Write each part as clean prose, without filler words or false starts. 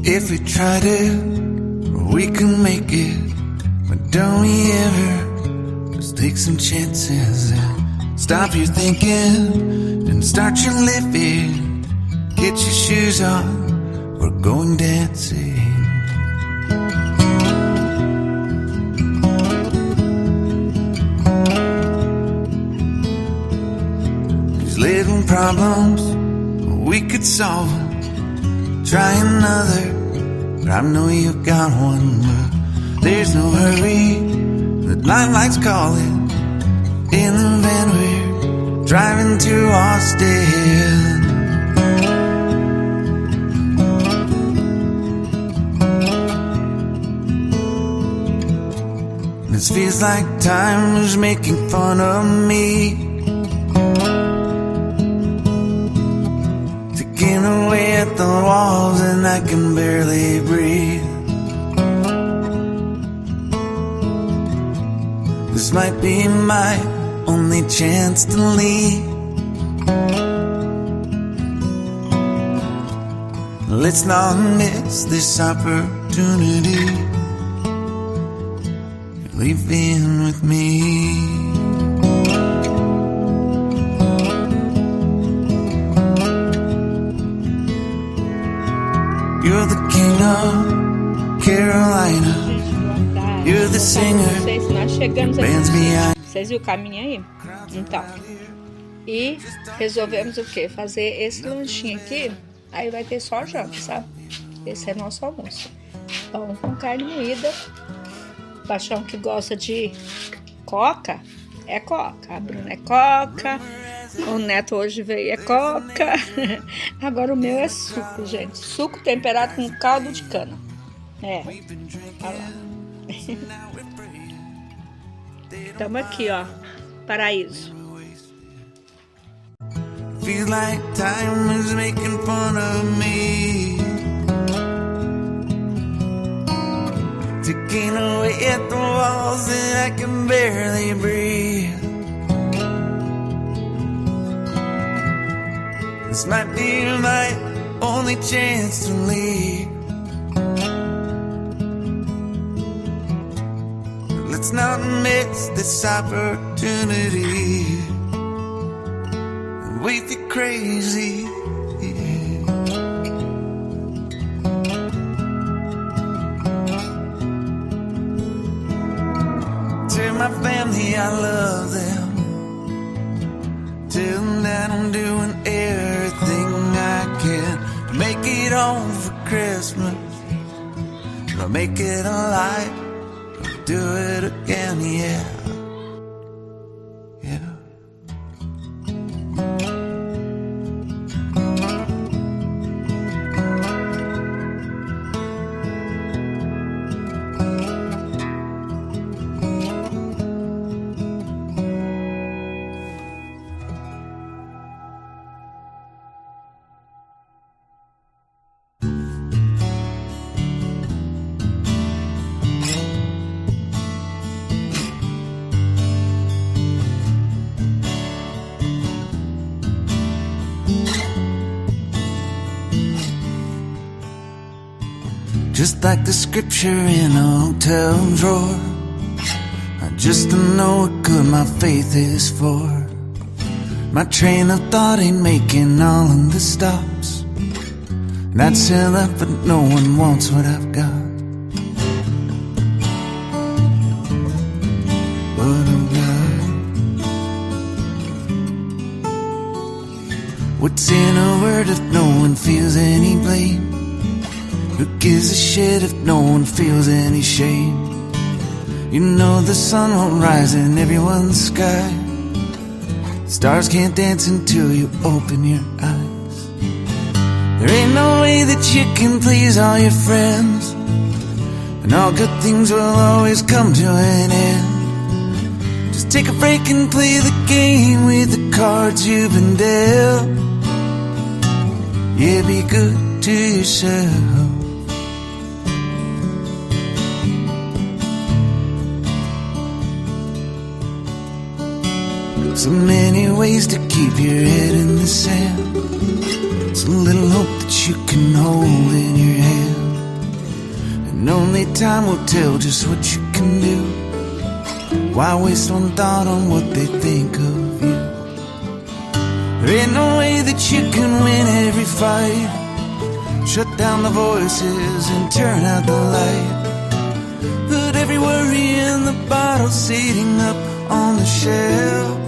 If we tried it, we can make it. But don't we ever just take some chances and stop your thinking and start your living? Get your shoes on, we're going dancing. These little problems, we could solve them. Try another, but I know you've got one. But there's no hurry, the limelight's calling. In the van we're driving to Austin. This feels like time was making fun of me, taking away at the walls and I can barely breathe. This might be my only chance to leave. Let's not miss this opportunity. You're leaving with me. You're the king of Carolina. You're the singer. Nós chegamos aqui. Bands behind. Vocês viram o caminho aí? Então. E resolvemos o quê? Fazer esse lanchinho aqui. Aí vai ter só janta, sabe? Esse é nosso almoço. Pão com carne moída. Paixão que gosta de coca, é coca. A Bruna é coca. O Neto hoje veio é coca. Agora o meu é suco, gente. Suco temperado com caldo de cana. É. Olha lá. Estamos aqui, ó. Paraíso. Feels like time is making fun of me, taking away at the walls and I can barely breathe. This might be my only chance to leave. Let's not miss this opportunity. We feel crazy. Tell my family I love them. Tell them that I'm doing everything I can to make it home for Christmas. I'll make it alive. I'll do it again, yeah. Yeah. Just like the scripture in a hotel drawer, I just don't know what good my faith is for. My train of thought ain't making all of the stops, and I'd sell that but no one wants what I've got. What I've got. What's in a word if no one feels any blame? Who gives a shit if no one feels any shame? You know the sun won't rise in everyone's sky. Stars can't dance until you open your eyes. There ain't no way that you can please all your friends, and all good things will always come to an end. Just take a break and play the game with the cards you've been dealt. Yeah, be good to yourself. So many ways to keep your head in the sand. So little hope that you can hold in your hand. and only time will tell just what you can do. Why waste one thought on what they think of you? There ain't no way that you can win every fight. Shut down the voices and turn out the light. Put every worry in the bottle sitting up on the shelf.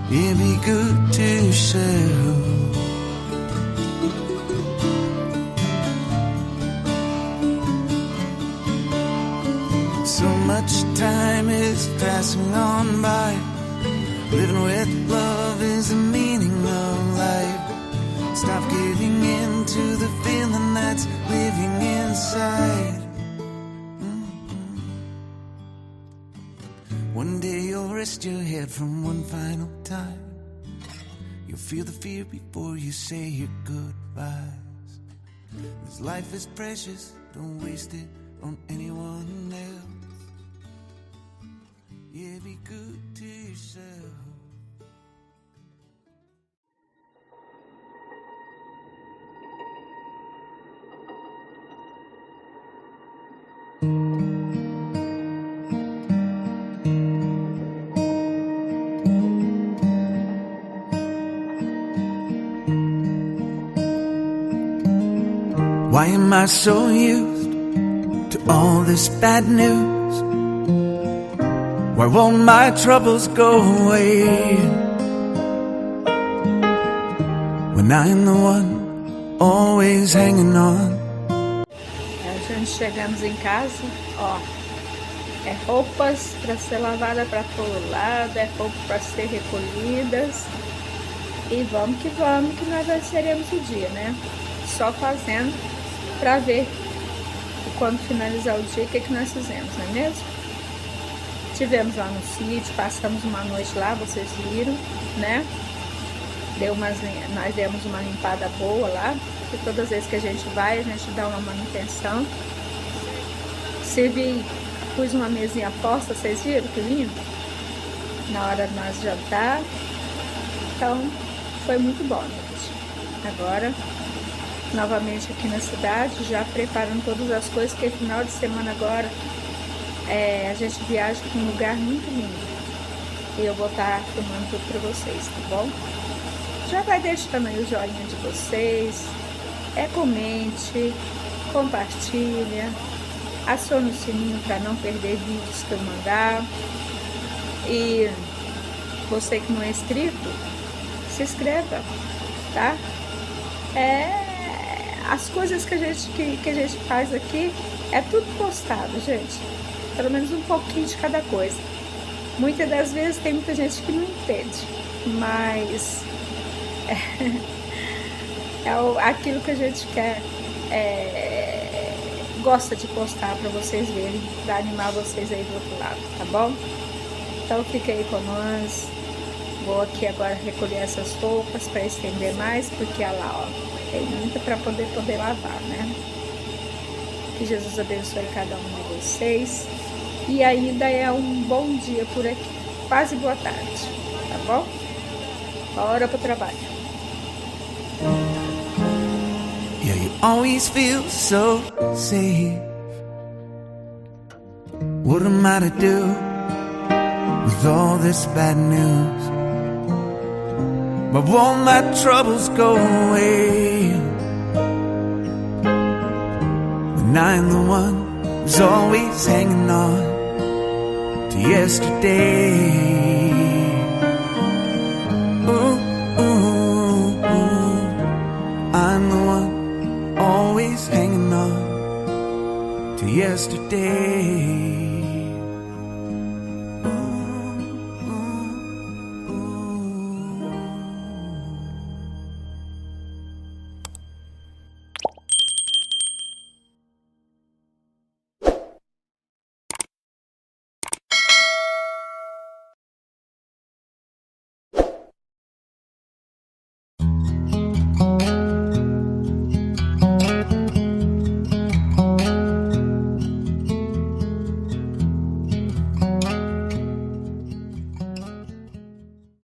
Yeah, be good to yourself. So much time is passing on by. Living with love is the meaning of life. Stop giving in to the feeling that's living inside. One day you'll rest your head from one final time. You'll feel the fear before you say your goodbyes. This life is precious, don't waste it on anyone else. Yeah, be good to yourself. Why am I so used to all this bad news? Why won't my troubles go away when I'm the one always hanging on? A gente chegamos em casa, ó, é roupas para ser lavada para todo lado, é roupa para ser recolhidas e vamos que nós venceremos o dia, né? Só fazendo para ver quando finalizar o dia o que nós fizemos, não é mesmo? Tivemos lá no sítio, passamos uma noite lá, vocês viram, né? Nós demos uma limpada boa lá, porque todas as vezes que a gente vai, a gente dá uma manutenção. Pus uma mesinha posta, vocês viram que lindo? Na hora de nós jantar. Então, foi muito bom, gente. Agora, novamente aqui na cidade, já preparando todas as coisas, porque final de semana agora a gente viaja para um lugar muito lindo. E eu vou estar filmando tudo para vocês, tá bom? Já vai deixando aí o joinha de vocês, comente, compartilha, acione o sininho para não perder vídeos que eu mandar. E você que não é inscrito, se inscreva, tá? As coisas que a gente faz aqui é tudo postado, gente. Pelo menos um pouquinho de cada coisa. Muitas das vezes tem muita gente que não entende, mas aquilo que a gente quer, gosta de postar para vocês verem, para animar vocês aí do outro lado, tá bom? Então fica aí com nós. Vou aqui agora recolher essas roupas para estender mais, porque olha lá, ó, tem muita para poder lavar, né? Que Jesus abençoe cada um de vocês. E ainda é um bom dia por aqui. Quase boa tarde, tá bom? Bora pro trabalho. Yeah, you always feel so safe. What am I to do with all this bad news? But won't my troubles go away when I'm the one who's always hanging on to yesterday? Ooh, ooh, ooh. I'm the one always hanging on to yesterday.